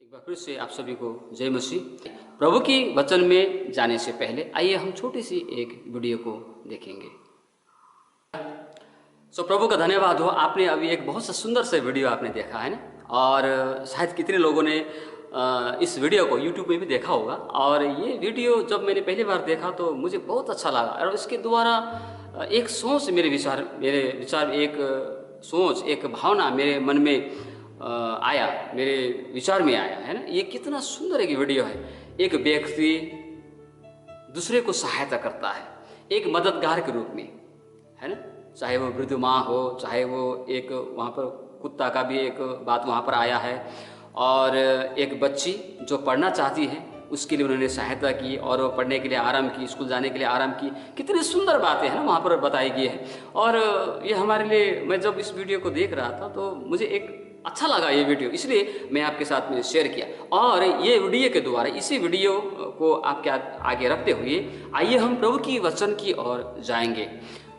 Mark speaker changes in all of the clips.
Speaker 1: एक बार फिर से आप सभी को जय मसीह। प्रभु की वचन में जाने से पहले आइए हम छोटी सी एक वीडियो को देखेंगे। प्रभु का धन्यवाद हो, आपने अभी एक बहुत सा सुंदर सा वीडियो आपने देखा है ना, और शायद कितने लोगों ने इस वीडियो को YouTube में भी देखा होगा। और ये वीडियो जब मैंने पहली बार देखा तो मुझे बहुत अच्छा लगा, और इसके द्वारा एक सोच मेरे विचार में एक भावना मेरे मन में आया, मेरे विचार में आया है ना। ये कितना सुंदर एक वीडियो है। एक व्यक्ति दूसरे को सहायता करता है एक मददगार के रूप में, है ना। चाहे वो वृद्ध माँ हो, चाहे वो एक वहाँ पर कुत्ता का भी एक बात वहाँ पर आया है, और एक बच्ची जो पढ़ना चाहती है उसके लिए उन्होंने सहायता की, और वो पढ़ने के लिए आराम की, स्कूल जाने के लिए आराम की। कितनी सुंदर बातें हैं ना वहाँ पर बताई गई है। और ये हमारे लिए, मैं जब इस वीडियो को देख रहा था तो मुझे एक अच्छा लगा ये वीडियो, इसलिए मैं आपके साथ में शेयर किया। और ये वीडियो के द्वारा, इसी वीडियो को आपके आगे रखते हुए आइए हम प्रभु की वचन की ओर जाएंगे।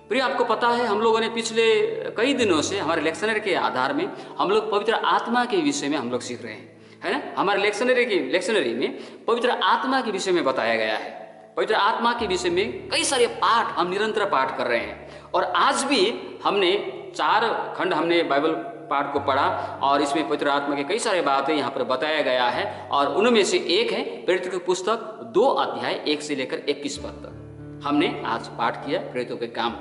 Speaker 1: प्रिय, आपको पता है हम लोगों ने पिछले कई दिनों से हमारे लेक्शनरी के आधार में हम लोग पवित्र आत्मा के विषय में हम लोग सीख रहे हैं, है ना। हमारे लेक्शनरी में पवित्र आत्मा के विषय में बताया गया है। पवित्र आत्मा के विषय में कई सारे पाठ हम निरंतर पाठ कर रहे हैं, और आज भी हमने 4 खंड हमने बाइबल पाठ को पढ़ा, और इसमें पवित्र आत्मा के कई सारे बातें यहाँ पर बताया गया है। और उनमें से एक है प्रेरितों की पुस्तक 2 अध्याय 1 से लेकर 21 पद तक हमने आज पाठ किया, प्रेरितों के काम।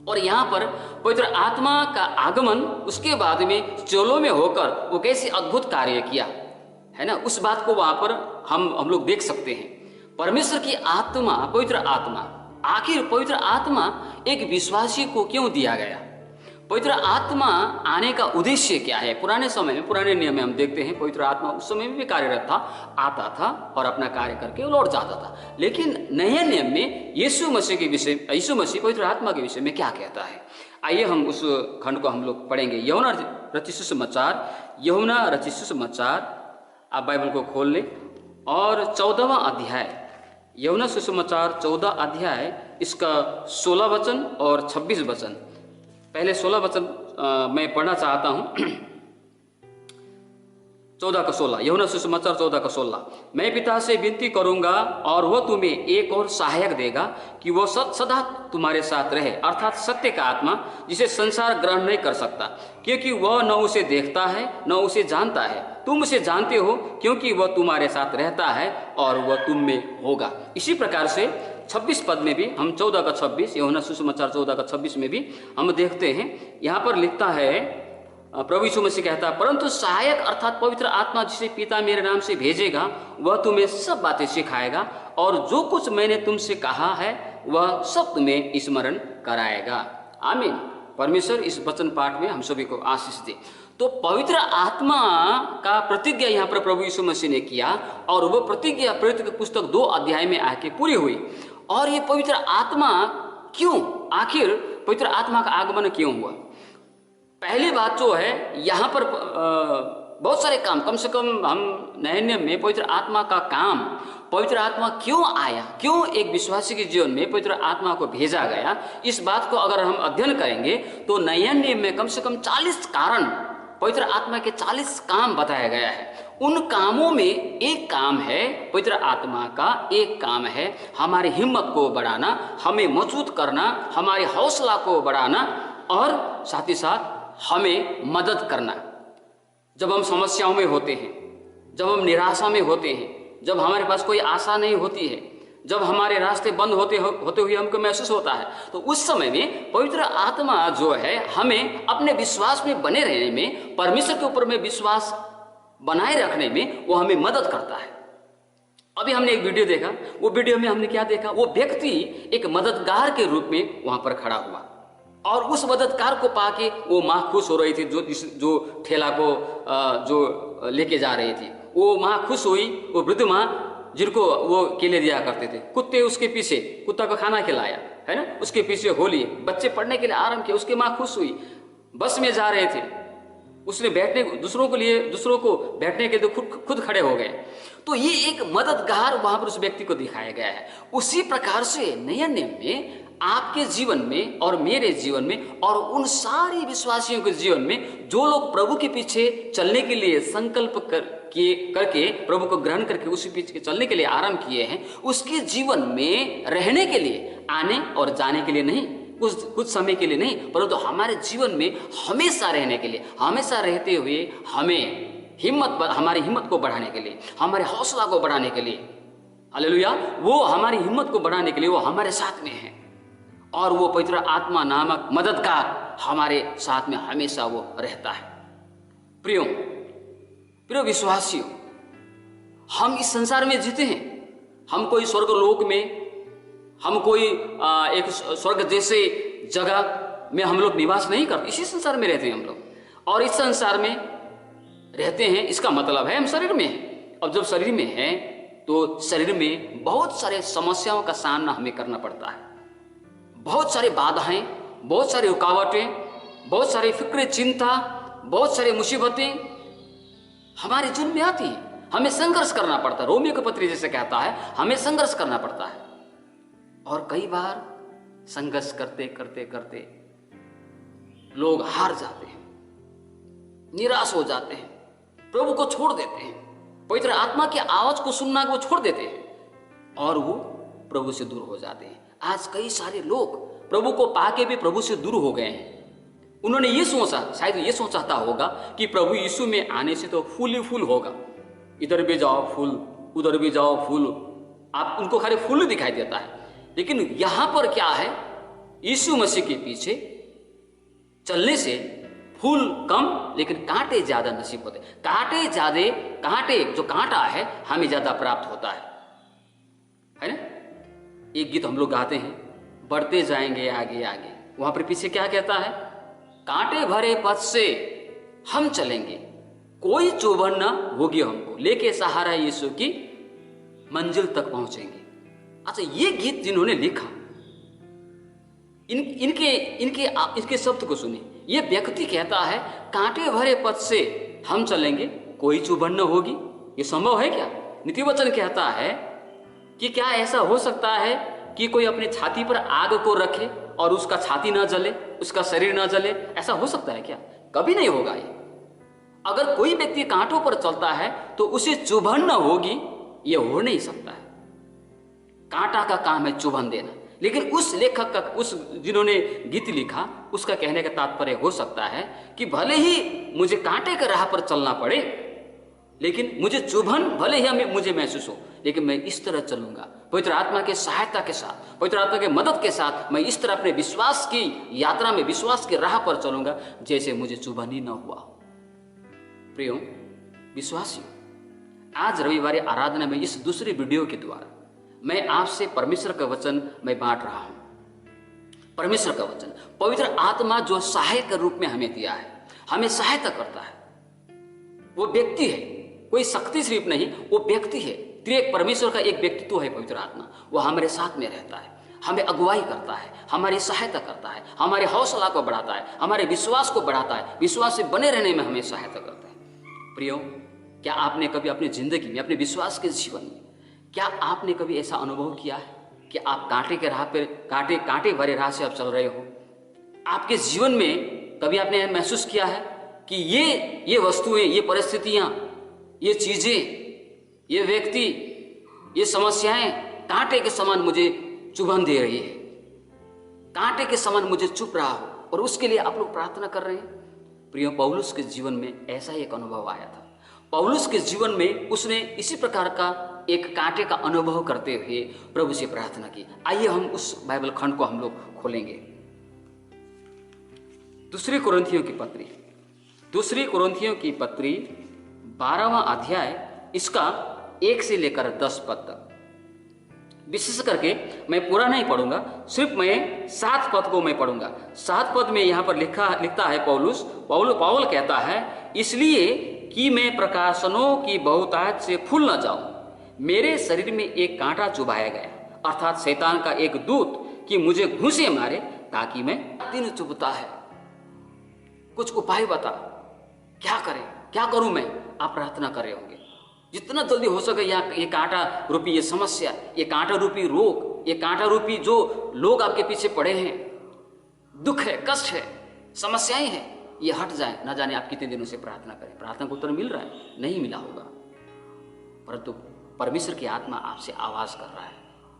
Speaker 1: और यहाँ पर पवित्र आत्मा का आगमन, उसके बाद में चोलों में होकर वो कैसे अद्भुत कार्य किया, है ना, उस बात को वहाँ पर हम लोग देख सकते हैं। परमेश्वर की आत्मा, पवित्र आत्मा, आखिर पवित्र आत्मा एक विश्वासी को क्यों दिया गया? पवित्र आत्मा आने का उद्देश्य क्या है? पुराने समय में, पुराने नियम में हम देखते हैं पवित्र आत्मा उस समय में भी कार्यरत था, आता था और अपना कार्य करके लौट जाता था। लेकिन नए नियम में यीशु मसीह पवित्र आत्मा के विषय में क्या कहता है? आइए हम उस खंड को हम लोग पढ़ेंगे। यूहन्ना रचित सुसमाचार, आप बाइबल को खोल लें, और 14वां अध्याय, यूहन्ना सुसमाचार 14 अध्याय, इसका 16 वचन और 26 वचन। पहले 16 वचन मैं पढ़ना चाहता हूं। 14 का 16, यूहन्ना सुसमाचार 14 का 16। मैं पिता से विनती करूंगा और वह तुम्हें एक और सहायक देगा कि वह सदा तुम्हारे साथ रहे, अर्थात सत्य का आत्मा, जिसे संसार ग्रहण नहीं कर सकता, क्योंकि वह न उसे देखता है न उसे जानता है। तुम उसे जानते हो क्योंकि वह तुम्हारे साथ रहता है और वह तुम में होगा। इसी प्रकार से 26 पद में भी हम 14 का 26, यूहन्ना सुसमाचार 14 का 26 में भी हम देखते हैं, यहाँ पर लिखता है, प्रभु यीशु मसीह कहता है, परंतु सहायक अर्थात पवित्र आत्मा जिसे पिता मेरे नाम से भेजेगा, वह तुम्हें सब बातें सिखाएगा, और जो कुछ मैंने तुमसे कहा है वह सब तुम्हें स्मरण कराएगा। आमीन। परमेश्वर इस वचन पाठ में हम सभी को आशीष दे। तो पवित्र आत्मा का प्रतिज्ञा यहाँ पर प्रभु यीशु मसीह ने किया, और वह प्रतिज्ञा प्रेरितों की पुस्तक 2 अध्याय में आके पूरी हुई। और ये पवित्र आत्मा क्यों, आखिर पवित्र आत्मा का आगमन क्यों हुआ? पहली बात जो है, यहाँ पर बहुत सारे काम, कम से कम हम नए नियम में पवित्र आत्मा का काम, पवित्र आत्मा क्यों आया, क्यों एक विश्वासी के जीवन में पवित्र आत्मा को भेजा गया, इस बात को अगर हम अध्ययन करेंगे तो नए नियम में कम से कम 40 कारण, पवित्र आत्मा के 40 काम बताया गया है। उन कामों में एक काम है, पवित्र आत्मा का एक काम है हमारी हिम्मत को बढ़ाना, हमें मजबूत करना, हमारे हौसला को बढ़ाना, और साथ ही साथ हमें मदद करना। जब हम समस्याओं में होते हैं, जब हम निराशा में होते हैं, जब हमारे पास कोई आशा नहीं होती है, जब हमारे रास्ते बंद होते हुए हमको महसूस होता है, तो उस समय में पवित्र आत्मा जो है हमें अपने विश्वास में बने रहने में, परमेश्वर के ऊपर में विश्वास बनाए रखने में वो हमें मदद करता है। अभी हमने एक वीडियो देखा, वो वीडियो में हमने क्या देखा? वो व्यक्ति एक मददगार के रूप में वहां पर खड़ा हुआ, और उस मददगार को पाके वो माँ खुश हो रही थी, जो ठेला को जो लेके जा रही थी, वो माँ खुश हुई। वो वृद्ध माँ जिनको वो केले दिया करते थे, कुत्ते उसके पीछे, कुत्ता को खाना खिलाया, है ना, उसके पीछे हो लिए, बच्चे पढ़ने के लिए आराम किया, उसकी माँ खुश हुई। बस में जा रहे थे, उसने बैठने, दूसरों को बैठने के लिए खुद खड़े हो गए। तो ये एक मददगार वहां पर उस व्यक्ति को दिखाया गया है। उसी प्रकार से नए नियम में आपके जीवन में और मेरे जीवन में और उन सारे विश्वासियों के जीवन में जो लोग प्रभु के पीछे चलने के लिए संकल्प करके प्रभु को ग्रहण करके उसी पीछे चलने के लिए आरंभ किए हैं, उसके जीवन में रहने के लिए, आने और जाने के लिए नहीं, कुछ समय के लिए नहीं, परंतु हमारे जीवन में हमेशा रहने के लिए, हमेशा रहते हुए हमें हमारी हिम्मत को बढ़ाने के लिए, हमारे हौसला को बढ़ाने के लिए, हालेलुया, वो हमारी हिम्मत को बढ़ाने के लिए वो हमारे साथ में है। और वो पवित्र आत्मा नामक मददगार हमारे साथ में हमेशा वो रहता है। प्रियो विश्वासियों, हम इस संसार में जीते हैं। हम कोई स्वर्ग लोक में, हम कोई एक स्वर्ग जैसे जगह में हम लोग निवास नहीं करते, इसी संसार में रहते हैं हम लोग। और इस संसार में रहते हैं, इसका मतलब है हम शरीर में हैं। अब जब शरीर में है तो शरीर में बहुत सारे समस्याओं का सामना हमें करना पड़ता है। बहुत सारी बाधाएं, बहुत सारी रुकावटें, बहुत सारी फिक्र, चिंता, बहुत सारी मुसीबतें हमारे जीवन में आती है। हमें संघर्ष करना पड़ता है। रोमियो के पत्री जैसे कहता है, हमें संघर्ष करना पड़ता है। और कई बार संघर्ष करते करते करते लोग हार जाते हैं, निराश हो जाते हैं, प्रभु को छोड़ देते हैं, पवित्र आत्मा की आवाज को सुनना वो छोड़ देते हैं और वो प्रभु से दूर हो जाते हैं। आज कई सारे लोग प्रभु को पाके भी प्रभु से दूर हो गए हैं। उन्होंने ये सोचा, शायद ये सोचता होगा कि प्रभु यीशु में आने से तो फूल ही फूल होगा, इधर भी जाओ फूल, उधर भी जाओ फूल, आप उनको खाली फूल दिखाई देता है। लेकिन यहां पर क्या है, यीशु मसीह के पीछे चलने से फूल कम लेकिन कांटे ज्यादा नसीब होते। कांटे जो कांटा है हमें ज्यादा प्राप्त होता है ना। एक गीत हम लोग गाते हैं, बढ़ते जाएंगे आगे आगे, वहां पर पीछे क्या कहता है, कांटे भरे पथ से हम चलेंगे, कोई चुभन न होगी हमको, लेके सहारा यीशु की मंजिल तक पहुंचेंगे। अच्छा, ये गीत जिन्होंने लिखा, इनके शब्द को सुनिए। ये व्यक्ति कहता है कांटे भरे पथ से हम चलेंगे, कोई चुभन न होगी। ये संभव है क्या? नीति वचन कहता है कि क्या ऐसा हो सकता है कि कोई अपनी छाती पर आग को रखे और उसका छाती ना जले, उसका शरीर ना जले? ऐसा हो सकता है क्या? कभी नहीं होगा ये। अगर कोई व्यक्ति कांटों पर चलता है तो उसे चुभन न होगी, ये हो नहीं सकता है। कांटा का काम है चुभन देना। लेकिन उस लेखक का, उस जिन्होंने गीत लिखा, उसका कहने का तात्पर्य हो सकता है कि भले ही मुझे कांटे के राह पर चलना पड़े, लेकिन मुझे चुभन भले ही मुझे महसूस हो, लेकिन मैं इस तरह चलूंगा, पवित्र आत्मा की सहायता के साथ, पवित्र आत्मा की मदद के साथ मैं इस तरह अपने विश्वास की यात्रा में, विश्वास की राह पर चलूंगा जैसे मुझे चुभन ही न हुआ। प्रियो विश्वासियों, आज रविवार आराधना में इस दूसरे वीडियो के द्वारा मैं आपसे परमेश्वर का वचन मैं बांट रहा हूं। परमेश्वर का वचन, पवित्र आत्मा जो सहायक के रूप में हमें दिया है, हमें सहायता करता है। वो व्यक्ति है, कोई शक्ति सिर्फ नहीं, वो व्यक्ति है। त्रिएक परमेश्वर का एक व्यक्तित्व है पवित्र आत्मा। वो हमारे साथ में रहता है, हमें अगुवाई करता है, हमारी सहायता करता है, हमारे हौसला को बढ़ाता है, हमारे विश्वास को बढ़ाता है, विश्वास से बने रहने में हमें सहायता करता है। प्रियो, क्या आपने कभी अपनी जिंदगी में, अपने विश्वास के जीवन में, क्या आपने कभी ऐसा अनुभव किया है कि आप कांटे के राह पर, कांटे भरे राह से आप चल रहे हो? आपके जीवन में कभी आपने महसूस किया है कि ये वस्तुएं, ये परिस्थितियां, ये चीजें, ये व्यक्ति, ये समस्याएं कांटे के समान मुझे चुभन दे रही है, कांटे के समान मुझे चुप रहा हो, और उसके लिए आप लोग प्रार्थना कर रहे हैं? प्रियो, पौलुस के जीवन में ऐसा एक अनुभव आया था। पौलुस के जीवन में उसने इसी प्रकार का एक कांटे का अनुभव करते हुए प्रभु से प्रार्थना की। आइए हम उस बाइबल खंड को हम लोग खोलेंगे। दूसरी कुरिन्थियों की पत्री 12वां अध्याय, इसका 1 से लेकर 10 पद तक। विशेष करके मैं पूरा नहीं पढ़ूंगा, सिर्फ मैं 7 पद को मैं पढ़ूंगा। 7 पद में यहाँ पर लिखता है पौल कहता है, इसलिए कि मैं प्रकाशनों की बहुतायत से फूल न जाऊं, मेरे शरीर में एक कांटा चुभाया गया, अर्थात शैतान का एक दूत, कि मुझे घूंसे मारे, ताकि मैं दिन चुभता है। कुछ उपाय बता, क्या करें, क्या करूं मैं? आप प्रार्थना कर रहे होंगे जितना जल्दी हो सके ये कांटा रूपी ये समस्या, ये कांटा रूपी रोग, ये कांटा रूपी जो लोग आपके पीछे पड़े हैं, दुख है, कष्ट है, समस्याएं हैं, ये हट जाए। ना जाने आप कितने दिनों से प्रार्थना करें, प्रार्थना को उत्तर मिल रहा है? नहीं मिला होगा, परंतु परमेश्वर की आत्मा आपसे आवाज कर रहा है,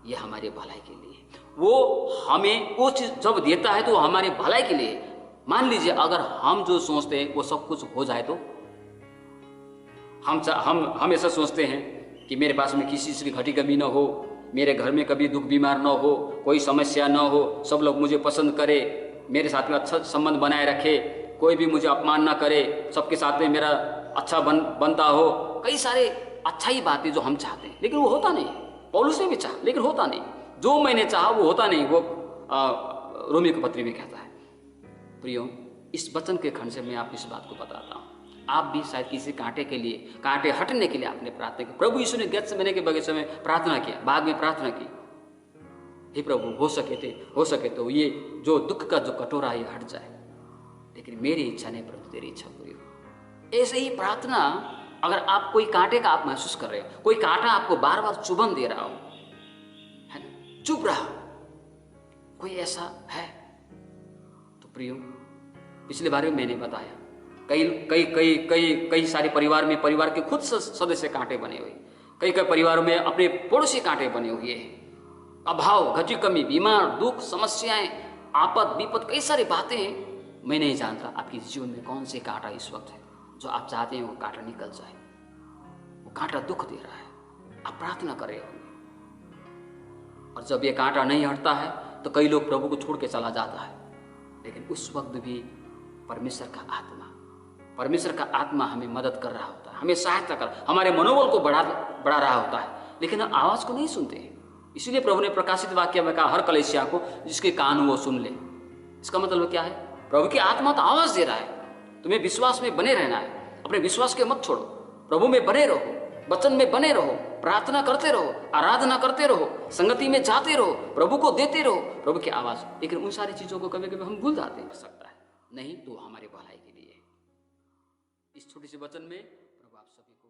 Speaker 1: ये हमारे भलाई के लिए। वो हमें वो चीज जब देता है तो हमारे भलाई के लिए। मान लीजिए अगर हम जो सोचते हैं वो सब कुछ हो जाए तो हम ऐसा सोचते हैं कि मेरे पास में किसी चीज की घटी कमी न हो, मेरे घर में कभी दुख बीमार न हो, कोई समस्या न हो, सब लोग मुझे पसंद करे, मेरे साथ में अच्छा संबंध बनाए रखे, कोई भी मुझे अपमान ना करे, सबके साथ में मेरा अच्छा बनता हो। कई सारे अच्छा ही बातें जो हम चाहते हैं, लेकिन वो होता नहीं। पौलुस ने भी चाहा, लेकिन होता नहीं। जो मैंने चाहा वो होता नहीं। वो रोमी की पत्री में कहता है। प्रियो, इस वचन के खंड से मैं आप इस बात को बताता हूँ, आप भी शायद किसी कांटे के लिए, कांटे हटने के लिए आपने प्रार्थना की। प्रभु यीशु ने गेत्सेमने के बगीचे में प्रार्थना किया, बाग में प्रार्थना की, हे प्रभु हो सके तो ये जो दुख का जो कटोरा है ये हट जाए, लेकिन मेरी इच्छा नहीं परंतु तेरी इच्छा पूरी हो। ऐसे ही प्रार्थना, अगर आप कोई कांटे का आप महसूस कर रहे हो, कोई कांटा आपको बार बार चुभन दे रहा हो, है ना, चुभ रहा हो, कोई ऐसा है तो प्रियो, पिछले बार में मैंने बताया कई सारे परिवार के खुद सदस्य कांटे बने हुए, कई परिवारों में अपने पड़ोसी कांटे बने हुए हैं। अभाव, घटी कमी, बीमार, दुख, समस्याएं, आपद विपद, कई सारी बातें हैं। मैं नहीं जानता आपके जीवन में कौन से कांटा इस वक्त है जो आप चाहते हैं वो कांटा निकल जाए। वो कांटा दुख दे रहा है, आप प्रार्थना कर रहे हो, और जब ये कांटा नहीं हटता है तो कई लोग प्रभु को छोड़ के चला जाता है। लेकिन उस वक्त भी परमेश्वर का आत्मा हमें मदद कर रहा होता है, हमें सहायता कर, हमारे मनोबल को बढ़ा रहा होता है, लेकिन हम आवाज को नहीं सुनते। इसीलिए प्रभु ने प्रकाशित वाक्य में कहा हर कलीसिया को जिसके कान हो वो सुन ले। इसका मतलब क्या है? प्रभु की आत्मा तो आवाज दे रहा है, तुम्हें विश्वास में बने रहना है, अपने विश्वास के मत छोड़ो, प्रभु में बने रहो, वचन में बने रहो, प्रार्थना करते रहो, आराधना करते रहो, संगति में जाते रहो, प्रभु को देते रहो, प्रभु की आवाज। लेकिन उन सारी चीजों को कभी कभी हम भूल जाते हैं। सकता है नहीं तो हमारे भलाई के लिए। इस छोटे से वचन में प्रभु आप सभी को